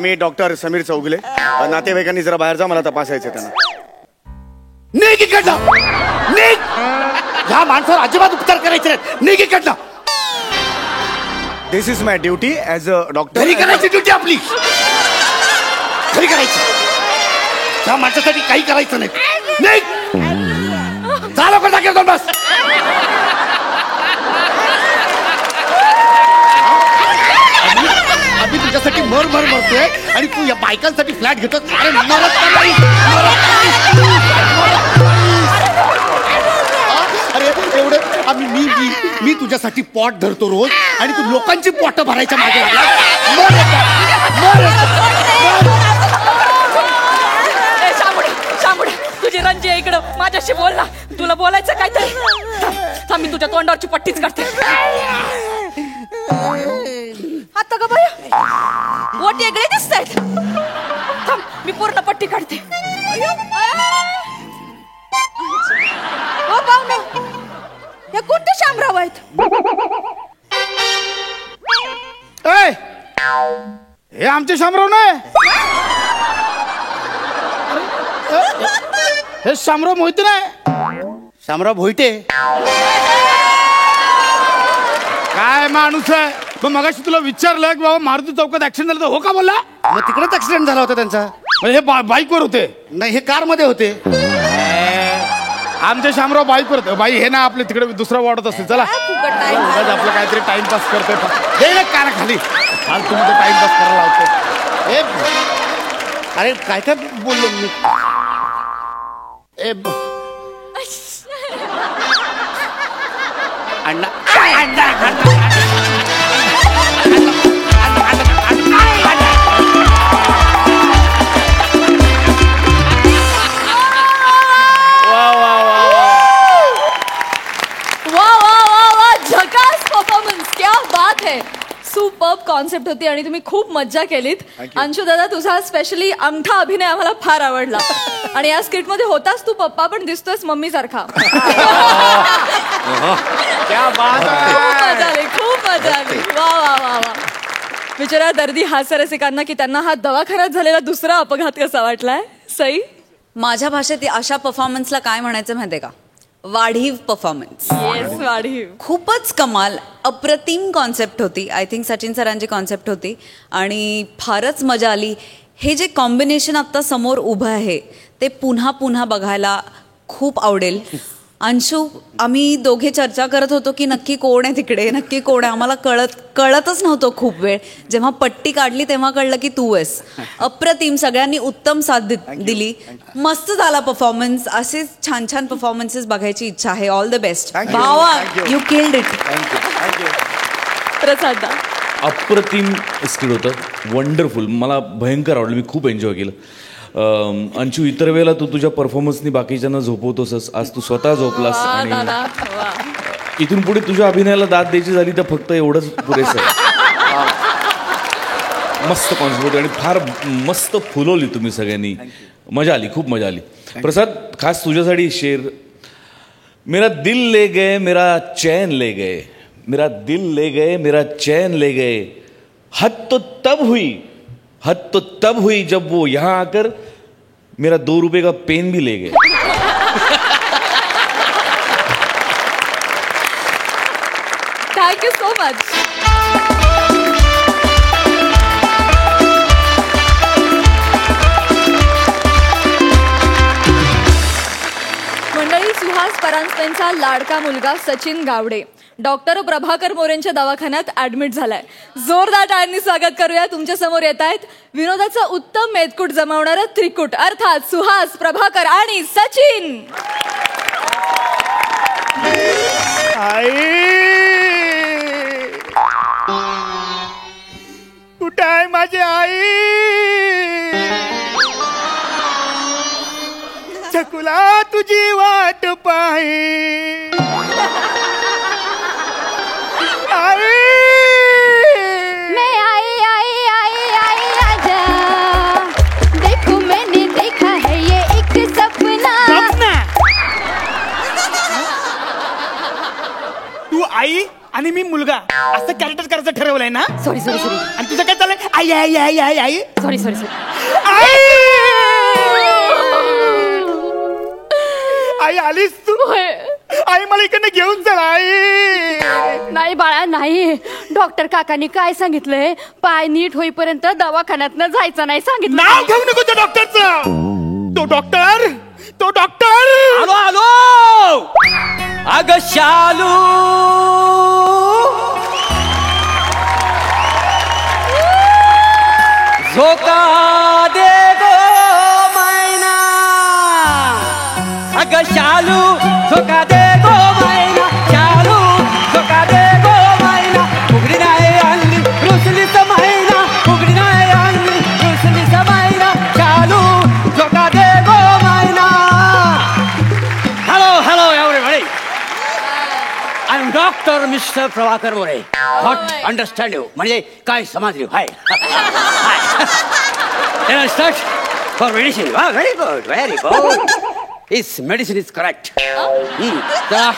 मी डॉक्टर समीर चौगुले. नातेवाईकांनी जरा बाहेर जा, मला तपासायचं त्यांना. निघ इकडनं, निघ. ह्या माणसावर अजिबात उपचार करायचे नाहीत. निघ इकडनं. This is my duty as a doctor. घरी करायची ड्युटी आपली, घरी करायची. ह्या माणसासाठी काही करायचं नाही. निघ, जा लवकर जागेवर जाऊन बस. आम्ही तुझ्यासाठी मरतोय आणि तू या बायकांसाठी फ्लॅट घेतो. अरे मरत का नाही? अरे एवढं आम्ही मी तुझ्यासाठी पॉट धरतो रोज आणि तू लोकांची पोट भरायच्या मागे लागला. तुझी रंजी इकडं माझ्याशी बोल ना. तुला बोलायचं काय तर मी तुझ्या तोंडावरची पट्टीच काढते. आता का बाया ओट वेगळे दिसत आहेत. मी पूर्ण पट्टी काढते. हो पाहुणे, हे कोणते शामराव आहेत? हे आमचे शामराव नाही, हे शामराव मोहिते नाही. शामराव भोईटे काय माणूस आहे. मग मगाशी तुला विचारलं की बाबा मारुती चौकात ऍक्सिडेंट झालं, तर हो का बोलला? मग तिकडेच ऍक्सिडेंट झाला होता त्यांचा. म्हणजे हे बाईकवर होते? नाही, हे कार मध्ये होते. आमचे शामराव बाईकवर होते. बाई हे ना आपले तिकडे दुसरा वाढत असेल. चला आपलं काहीतरी टाइमपास करतोय. हे ना कारा खाली फालतू मध्ये टाइमपास करायला लावतो. अरे काय काय बोललो मी? अण्णा सुपर्ब कॉन्सेप्ट होती आणि तुम्ही खूप मज्जा केलीत. अंशू दादा, तुझा स्पेशली अंगठा अभिनय आम्हाला फार आवडला. आणि या स्किट मध्ये होताच तू पप्पा, पण दिसतोयस मम्मी सारखा. खूप मजा आली. वा वा वा वा. बिचारा दर्दी हास्यरसिकांना की त्यांना हा दवाखान्यात झालेला दुसरा अपघात कसा वाटलाय. सई, माझ्या भाषेत अशा परफॉर्मन्सला काय म्हणायचं माहितीये का? वाढीव परफॉर्मन्स. येस, वाढीव. खूपच कमाल, अप्रतिम कॉन्सेप्ट होती. आय थिंक सचिन सरांची कॉन्सेप्ट होती आणि फारच मजा आली. हे जे कॉम्बिनेशन आत्ता समोर उभं आहे ते पुन्हा पुन्हा बघायला खूप आवडेल. अंशू, आम्ही दोघे चर्चा करत होतो की नक्की कोण आहे तिकडे, नक्की कोण आहे. आम्हाला कळतच नव्हतं खूप वेळ. जेव्हा पट्टी काढली तेव्हा कळलं की तू आहेस. अप्रतिम, सगळ्यांनी उत्तम साथ दिली. मस्त झाला परफॉर्मन्स. असेच छान छान परफॉर्मन्सेस बघायची इच्छा आहे. ऑल द बेस्ट भावा, यू किल्ड इट. प्रसाद, अप्रतिम स्किट होतं, वंडरफुल. मला भयंकर आवडलं, मी खूप एन्जॉय केलं. अंशू, इतर वेळेला तू तुझ्या परफॉर्मन्सनी बाकीच्यांना झोपवतोस, आज तू स्वतः झोपलास. आणि इथून पुढे तुझ्या अभिनयाला दाद द्यायची झाली तर फक्त एवढंच पुरेसं आहे. मस्त कॉन्सेप्ट होती आणि फार मस्त फुलवली तुम्ही सगळ्यांनी. मजा आली, खूप मजा आली. प्रसाद, खास तुझ्यासाठी शेर. मेरा दिल ले गए, मेरा चैन ले गए, मेरा दिल ले गए, मेरा चैन ले गए. हद तो तब हुई जब वो यहाँ आकर मेरा 2 रुपए का पेन भी ले गए. Thank you so much. मंडळी, सुहास परांजपेंचा लाडका मुलगा सचिन गावडे डॉक्टर प्रभाकर मोरेंच्या दवाखान्यात ऍडमिट झालाय. जोरदार टाळ्यांनी स्वागत करूया. तुमच्या समोर येत आहेत विनोदाचा उत्तम मेदकूट जमावणारं त्रिकूट अर्थात सुहास, प्रभाकर आणि सचिन. कुठे आहे माझी आई? चकुला तुझी वाट पाही. आई मैं आई आई आई आई आजा, देखो मैंने देखा है ये एक सपना. तू आई आणि मी मुलगा असं कॅरेक्टर करायचं ठरवलंय ना? सॉरी सॉरी सॉरी आणि तुझं काय चाललंय? आई आई आई आई आई. Sorry sorry sorry. आई आलीस तू? आई मला इकडनं घेऊन चल आई. नाही बाळा नाही, डॉक्टर काकांनी काय सांगितलंय, पाय नीट होईपर्यंत दवाखान्यात जायचं नाही सांगितलं. नाव घेऊ नको त्या डॉक्टरचं. तो डॉक्टर आलो आलो. अग शालू, झोका दे गो मैना. अग शालू, झोका दे गो मैना. शालू, झोका दे गो मैना. उघडी नाही आणली रुसलीच मैना. उघडी नाही आणली रुसलीच मैना. शालू, झोका दे गो मैना. Hello hello everybody. I am doctor mister Prabhakar More. Not understand you म्हणजे काय समजली? Hi start for medicine. Very good very good. इस मेडिसिन इज करेक्ट. चला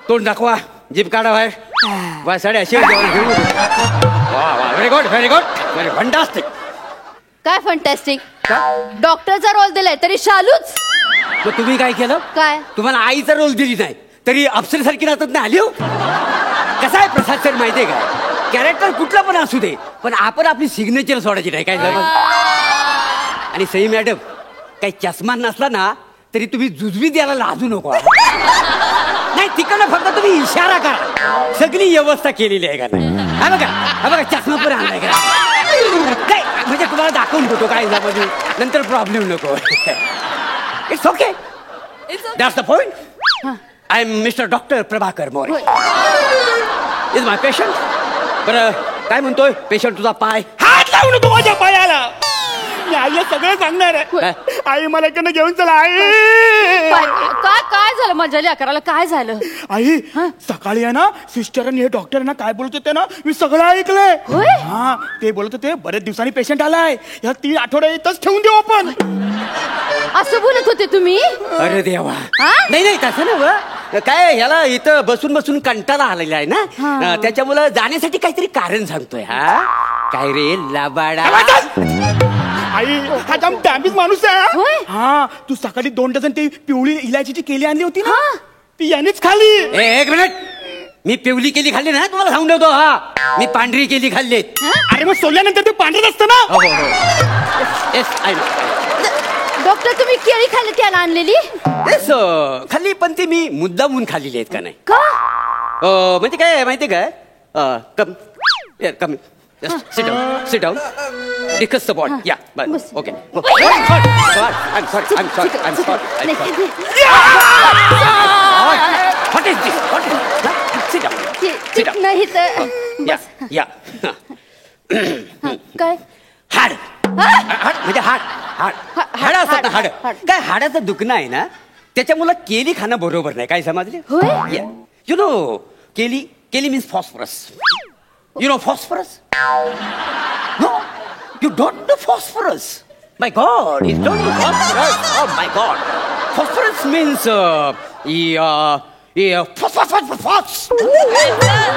तोंड दाखवा, जीभ काढा बाहेर. वायसाडे अशी वा वा. Very good very good very fantastic. काय फंटॅस्टिक. डॉक्टरचा रोल दिलाय तरी शालूच. मग तुम्ही काय केलं? काय? तुम्हाला आईचा रोल दिली नाही तरी अप्सरेसारखी राहतात ना आली हो. कसं आहे प्रसाद सर माहितीये का, कॅरेक्टर कुठलं पण असू दे पण आपण आपली सिग्नेचर सोडायची नाही. काय झालं? आणि सई मॅडम, काही चष्मा नसला ना तरी तुम्ही जुजवी द्यायला लाजू नको. नाही तिकडनं फक्त तुम्ही इशारा करा. सगळी व्यवस्था केलेली आहे का नाही? हा बघा हा बघा चष्मा पण आणलाय का नाही म्हणजे तुम्हाला दाखवून देतो काय झालं नंतर प्रॉब्लेम नको. It's okay. That's the point. I am mister doctor Prabhakar More. Is my patient. बरं काय म्हणतोय पेशंट तुझा पाय? हात लावू नको माझ्या पायाला. मी आईला सगळं सांगणार आहे. आई मला इकडनं घेऊन चला आई. काय काय झालं माझ्या लेकराला? काय झालं? आई सकाळी आहे ना सिस्टरांनी हे डॉक्टरांना काय बोलत होते ना मी सगळं ऐकलंय. हा ते बोलत होते बरेच दिवसांनी पेशंट आलाय, ह्या 3 आठवड्या इथंच ठेवून देऊ आपण. असं बोलत होते तुम्ही? अरे देवा. नाही नाही तसं ना काय ह्याला इथं बसून बसून कंटाळा आलेला आहे ना त्याच्यामुळं जाण्यासाठी काहीतरी कारण सांगतोय. हा काय रे लाबाडा. आई हा जाम डॅमेज माणूस आहे. हा तू सकाळी 2 डझन ती पिवळी इलायचीची केली आणली होती ना ती यानेच खाली. एक मिनिट. मी पिवली केली खाल्ली ना तुम्हाला सांगून ठेवतो. हा मी पांढरी केली खाल्ली. अरे मग सोडल्यानंतर ते पांढरच असतं ना. हो हो येस आय नो. डॉक्टर तुम्ही केळी खाल्ली त्याला आणलेली? येस खाल्ली पण ती मी मुद्दामून खाल्लेली आहेत का नाही. का? म्हणजे काय माहितीये काय कम कम sit down discuss the point. Yeah bye. Okay I'm sorry what is this sit down नाही तर yeah काय हाड म्हणजे हाड असतात ना. हाड काय हाडाचं दुखणं आहे ना त्याच्यामुळे केली खाणं बरोबर नाही. काय समजले? यु नो केली means phosphorus. You know phosphorus? No, you don't know phosphorus. My God, you don't know phosphorus. Oh my God, phosphorus means phosphorus.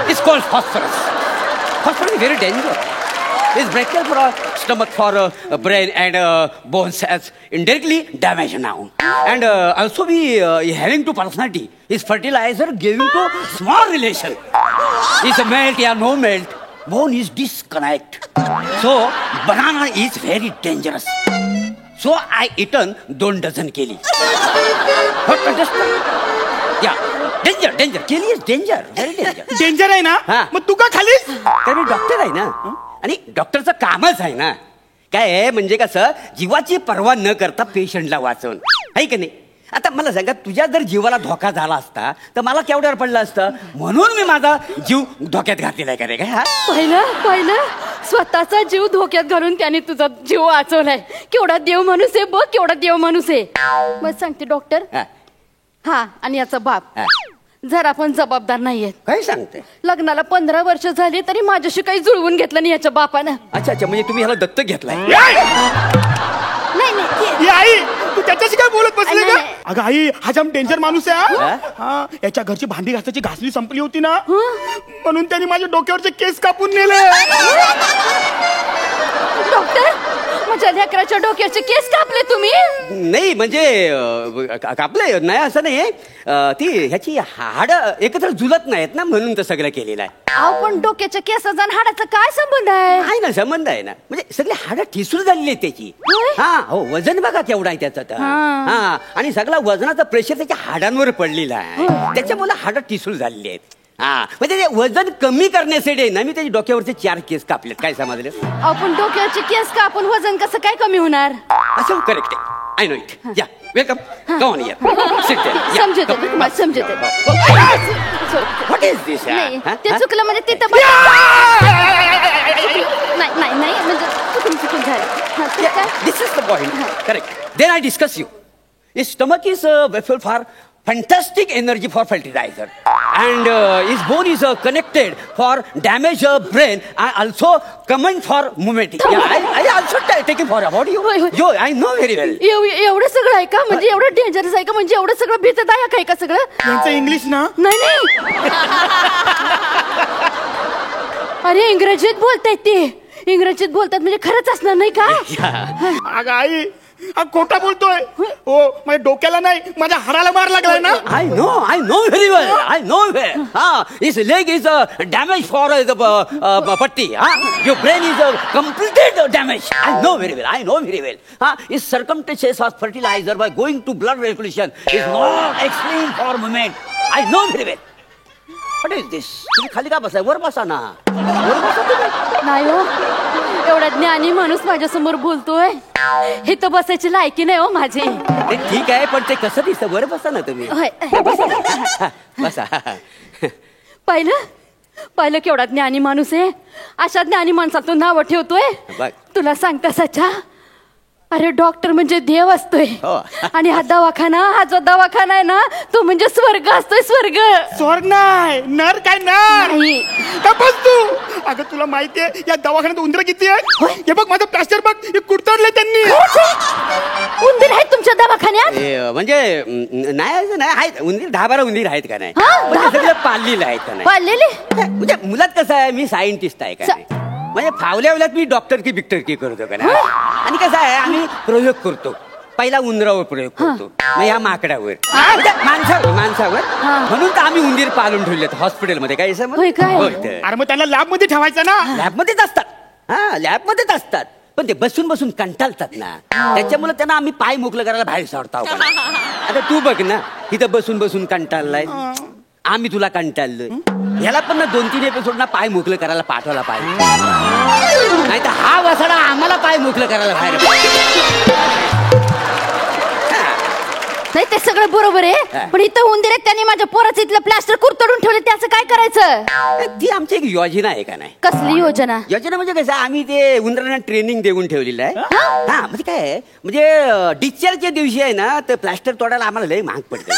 It's called phosphorus. Phosphorus is very dangerous. It's bacterial for stomach, for brain and bones as indirectly damaged now. And also we having to personality. Is fertilizer giving to small relation. Is a melt or no melt. Bone is disconnect. So banana is very dangerous. So I eaten 2 dozen keli. What understand? Yeah. Danger. Keli is danger. Very danger. Danger आहे ना हा. मग तू का खालीस तर मी doctor आहे ना आणि डॉक्टरचं कामच आहे ना काय आहे म्हणजे कसं जीवाची पर्वा न करता पेशंटला वाचवून आहे की नाही आता मला सांगा तुझ्या जर जीवाला धोका झाला असता तर मला केवढ्यावर पडला असतं म्हणून मी माझा जीव धोक्यात घातलेला आहे का रे काय पहिलं स्वतःचा जीव धोक्यात घालून त्याने तुझा जीव वाचवलाय. केवढा देव माणूस आहे बघ, केवढा देव माणूस आहे. मग सांगते डॉक्टर. हा. हा आणि याचा बाप हा. जर आपण जबाबदार नाहीये. काय सांगते लग्नाला 15 वर्ष झाली तरी माझ्याशी काही जुळवून घेतलं नाही याच्या बापानं. अच्छा म्हणजे तुम्ही ह्याला दत्तक घेतलाय. नाही आई तू त्याच्याशी काय बोलत बसले नाही, का नाही. अगं आई हा जाम डेंजर माणूस आहे हा? हा याच्या घरची भांडी घासायची घासली संपली होती ना म्हणून त्यांनी माझ्या डोक्यावरचे केस कापून नेले. डॉक्टर माझ्या लेकराच्या डोक्याचे केस कापले तुम्ही. नाही म्हणजे कापलंय नाही असं नाही ती ह्याची हाड एकत्र जुलत नाहीत ना म्हणून तर सगळं केलेलं आहे. अहो पण डोक्याच्या केसाचा आणि हाडाचा काय संबंध आहे. आहे ना संबंध आहे ना म्हणजे सगळी हाडं ठिसूळ झालेली आहेत त्याची. हा हो वजन बघा केवढा आहे त्याचं तर. हा आणि सगळा वजनाचा प्रेशर त्याच्या हाडांवर पडलेला आहे त्याच्यामुळे हाडं ठिसूळ झालेली आहेत. हा म्हणजे ते वजन कमी करण्यासाठी ना मी त्याच्या डोक्यावरचे 4 केस कापलेत. काय समजलं. आपण डोक्याचे केस कापून वजन कसं काय कमी होणार. असं करेक्ट आहे. I know it. या वेलकम. गो ऑन या. समजते व्हॉट इज दिस. नाही ते चुकलं म्हणजे तिथं नाही म्हणजे चुकून झालं. This is the point. Correct. Then I discuss you. His stomach is vessel for fantastic energy for fertilizer, and his bone is connected for damage brain. I also comment for movement. Yeah, I also taking for about you. Yo, I know very well. एवढं सगळं आहे का म्हणजे एवढं dangerous आहे का म्हणजे एवढं सगळं भीतदायक आहे का सगळं. यांचं इंग्लिश ना नाही अरे इंग्रजीत बोलतायत ते. इंग्रजीत बोलतात म्हणजे खरंच असणार नाही का. अगं आई हा खोटा बोलतोय. हो माझ्या डोक्याला नाही माझ्या हाडाला मार लागलाय ना. I know very well. I know well. His leg is damaged for the patti. Your brain is completed damage. I know very well. His circumstances of fertilizer by going to blood circulation is not extreme for moment. I know very well. What is this? तुम्ही खाली का बसाय वर बसा ना. वर बसा तुम्ही. नाही हो एवढा ज्ञानी माणूस माझ्या समोर बोलतोय हे तर बसायची लायकी नाही हो माझी. ते ठीक आहे पण ते कसं दिसतं वर बसा ना तुम्ही. बसा. पाहिलं केवढा ज्ञानी माणूस आहे. अशा ज्ञानी माणसाला तू नाव ठेवतोय. तुला सांगता सच्चा अरे डॉक्टर म्हणजे देव असतोय आणि हा जो दवाखाना आहे ना तो म्हणजे स्वर्ग असतोय. स्वर्ग नाही नर काय नर बस तू. अगं तुला माहितीये या दवाखान्यात उंदर किती आहे. हे बघ माझं प्लास्टर बघ हे कुरतडले त्यांनी. उंदीर आहेत तुमच्या दवाखान्यात. म्हणजे नाही आहेत उंदीर 10-12 उंदीर आहेत का नाही सगळं पाळलेलं आहेत का नाही. पाळलेले म्हणजे मुलात कसं आहे मी सायंटिस्ट आहे का नाही म्हणजे फावल्या मी डॉक्टरकी बिक्टरकी करतो का नाही. आणि कसं आहे आम्ही प्रयोग करतो. पहिला उंदरावर प्रयोग करतो मग ह्या माकडावर माणसावर म्हणून तर आम्ही उंदीर पाळून ठेवलेत हॉस्पिटलमध्ये. काय अरे मग त्यांना लॅब मध्ये ठेवायचं ना. लॅबमध्येच असतात. लॅबमध्येच असतात पण ते बसून कंटाळतात ना त्याच्यामुळे त्यांना आम्ही पाय मोकळं करायला बाहेर सोडतो. आता तू बघ ना इथं बसून कंटाळलाय. आम्ही तुला कंटाळलोय. याला पण ना 2-3 एपिसोड ना पाय मोकळं करायला पाठवला पाहिजे नाही तर हा वसाडा आम्हाला पाय मोकळं करायला बाहेर. नाही ते सगळं बरोबर आहे पण इथं उंदीर आहेत त्यांनी माझ्या पोराचं इथलं प्लास्टर कुरतडून ठेवले त्याचं काय करायचं. ती आमची एक योजना आहे का नाही. कसली योजना. योजना म्हणजे कसं आम्ही ते उंदरांना ट्रेनिंग देऊन ठेवलेलं आहे. हा म्हणजे काय म्हणजे डिस्चार्जच्या दिवशी आहे ना तर प्लास्टर तोडायला आम्हाला लय महाग पडतं.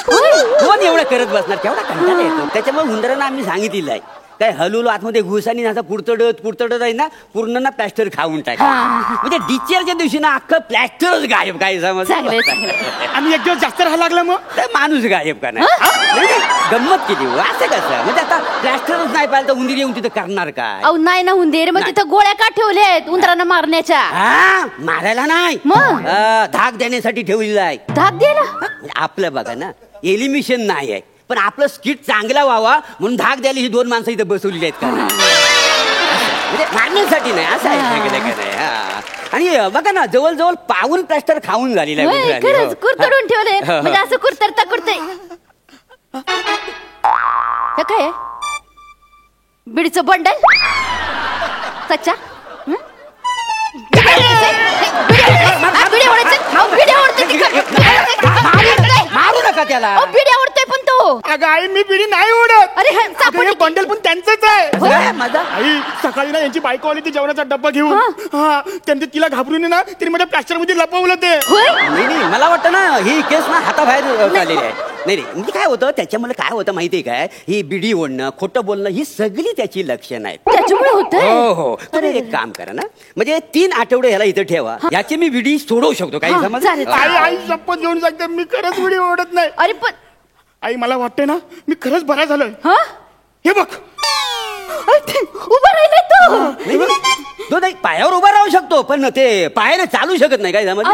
कोण एवढं करत बसणार केवढा कंटाळा येतो. त्याच्यामुळे उंदरांना आम्ही सांगितलेलं आहे काय हलवलो आतमध्ये घुसानी असं कुडतडत आहे ना पूर्ण ना प्लॅस्टर खाऊन टाक म्हणजे डिस्चार्जच्या दिवशी ना अख्खं प्लॅस्टरच गायब काय समज आणि एक दिवस जास्त राहायला लागला मग माणूस गायब का नाही गंमत किती असं कसं म्हणजे आता प्लॅस्टरच नाही पाहिलं तर उंदीर येऊन तिथं करणार काय अहो नाही ना उंदीर मग तिथं गोळ्या का ठेवल्या आहेत उंदरांना मारण्याच्या हा मारायला नाही मग धाक देण्यासाठी ठेवलेला आहे धाक द्यायला आपलं बघा ना एलिमिशन नाही आहे पण आपलं स्किट चांगला व्हावा म्हणून धाक द्यायला ही 2 माणसं इथं बसवलेली आहेत का म्हणजे मारण्यासाठी नाही असं आहे का नाही आणि बघा ना जवळजवळ पाऊल प्लॅस्टर खाऊन झालेला आहे खरंच कुरतडून ठेवले म्हणजे असं कुरतडता कुरते काय बिडीचं बंडल सच्चा मारू नका त्याला बिडी आवडतोय पण तो अगं आई मी बिडी नाही ओढत अरे हे बंडल पण त्यांचंच आहे माझा आई सकाळी ना यांची बायको आली ती जेवणाचा डब्बा घेऊन हा त्यांनी तिला घाबरून ना तिने माझ्या प्लॅस्टर मध्ये लपवलं ते नाही मला वाटतं ना ही केस ना हाताबाहेर आलेली आहे नाही म्हणजे काय होतं त्याच्यामुळे काय होतं माहितीये काय ही बिडी ओढणं खोटं बोलणं ही सगळी त्याची लक्षणं आहेत त्याच्यामुळे होतं हो तुम्ही एक काम करा ना म्हणजे 3 आठवडे ह्याला इथं ठेवा याची मी बिडी सोडवू शकतो काही समज आई शपथ घेऊन सांगते मी खरंच बिडी ओढत नाही अरे पण आई मला वाटतंय ना मी खरंच बरा झालोय हे बघ उभा राहिलाय तो नाही पायावर उभा राहू शकतो पण ते पायाने चालू शकत नाही काय समज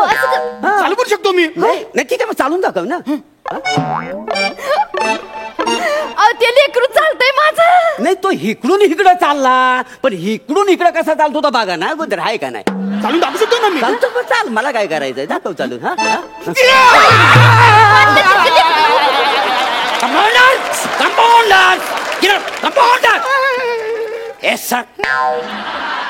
चालू करू शकतो मी नाही ठीक आहे मग चालून दाखव ना ते लेकरू चालतंय माझं नाही तो इकडून इकडं चालला पण इकडून इकडं कसा चालतो तो बघा ना बदर आहे का नाही चालून दाखवू शकतो ना मी चालतो चाल मला काय करायचंय दाखव चालून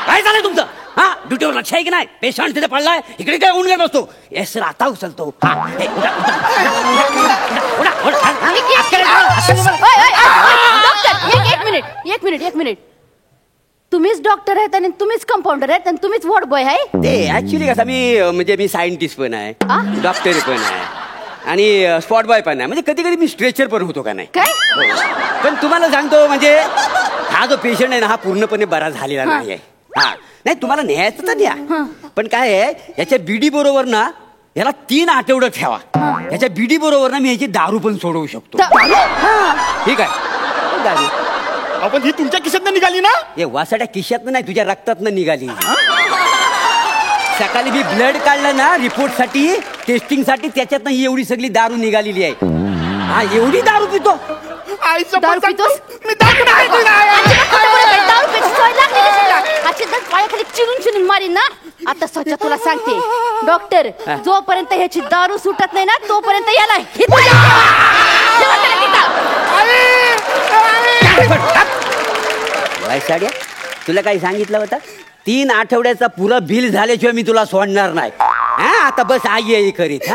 काय झालंय तुमचं हा ड्युटीवर लक्ष आहे की नाही पेशंट तिथे पडलाय इकडे काय ऊन घेत बसतो येस सर आता उचलतो एक मिनिट तुम्हीच डॉक्टर आहेत आणि तुम्हीच कंपाऊंडर आहेत आणि तुम्हीच वॉर्ड बॉय आहे ते ऍक्च्युली कसं मी सायंटिस्ट पण आहे डॉक्टर पण आहे आणि स्पॉट बॉय पण आहे म्हणजे कधी कधी मी स्ट्रेचर पण होतो का नाही काय पण तुम्हाला सांगतो म्हणजे हा जो पेशंट आहे ना हा पूर्णपणे बरा झालेला नाही आहे हा नाही तुम्हाला न्यायचं तर द्या पण काय आहे याच्या बीडी बरोबर ना याला 3 आठवडे ठेवा याच्या बीडी बरोबर ना मी याची दारू पण सोडवू शकतो ठीक आहे दारू आपण ही तुमच्या खिशातनं निघाली ना हे वासाच्या खिशातनं नाही तुझ्या रक्तातनं निघाली सकाळी मी ब्लड काढलं ना रिपोर्ट साठी टेस्टिंग साठी त्याच्यातनं ही एवढी सगळी दारू निघालेली आहे हा एवढी दारू पितो दारू पितोस मी पायाखाली चिरून मारीन ना आता स्वच्छ तुला सांगते डॉक्टर जोपर्यंत ह्याची दारू सुटत नाही ना तोपर्यंत याला साड्या तुला काही सांगितलं होतं 3 आठवड्याचा पुरा बिल झाल्याशिवाय मी तुला सोडणार नाही हा आता बस आई आहे करीत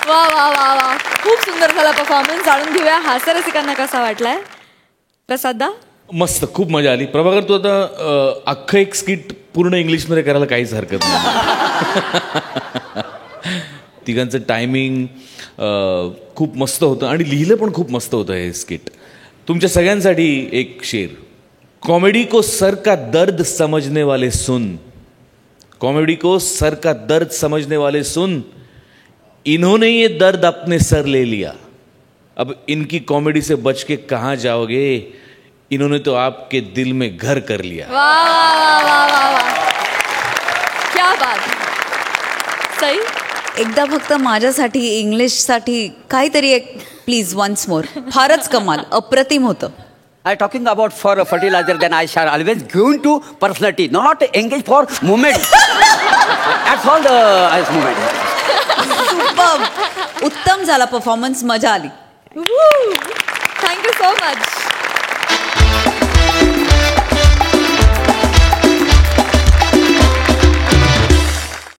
वा वा वा वा खूप सुंदर झाला परफॉर्मन्स जाणून घेऊया हास्यरसिकांना कसा वाटलाय प्रसादा मस्त खूप मजा आली प्रभाकर तू आता अख्खं एक स्किट पूर्ण इंग्लिशमध्ये करायला काहीच हरकत नाही तिघांचं टायमिंग खूप मस्त होतं आणि लिहिलं पण खूप मस्त होतं हे स्किट तुमच्या सगळ्यांसाठी एक शेर कॉमेडी को सर का दर्द समझने वाले सुन कॉमेडी को सर का दर्द समझने वाले सुन इन्होंने ये दर्द अपने सर ले लिया अब इनकी कॉमेडी से बच के कहाँ जाओगे इन्होंने तो आपके दिल में घर कर लिया वाह वाह वाह वाह वाह क्या बात सई एकदा फक्त माझ्यासाठी इंग्लिशसाठी काहीतरी एक प्लीज वन्स मोर फारच कमाल अप्रतिम होतं I talking about for a fertilizer then I shall always given to personality not engage for movement that's all the movement उत्तम झाला परफॉर्मन्स मजा आली थँक्यू सो मच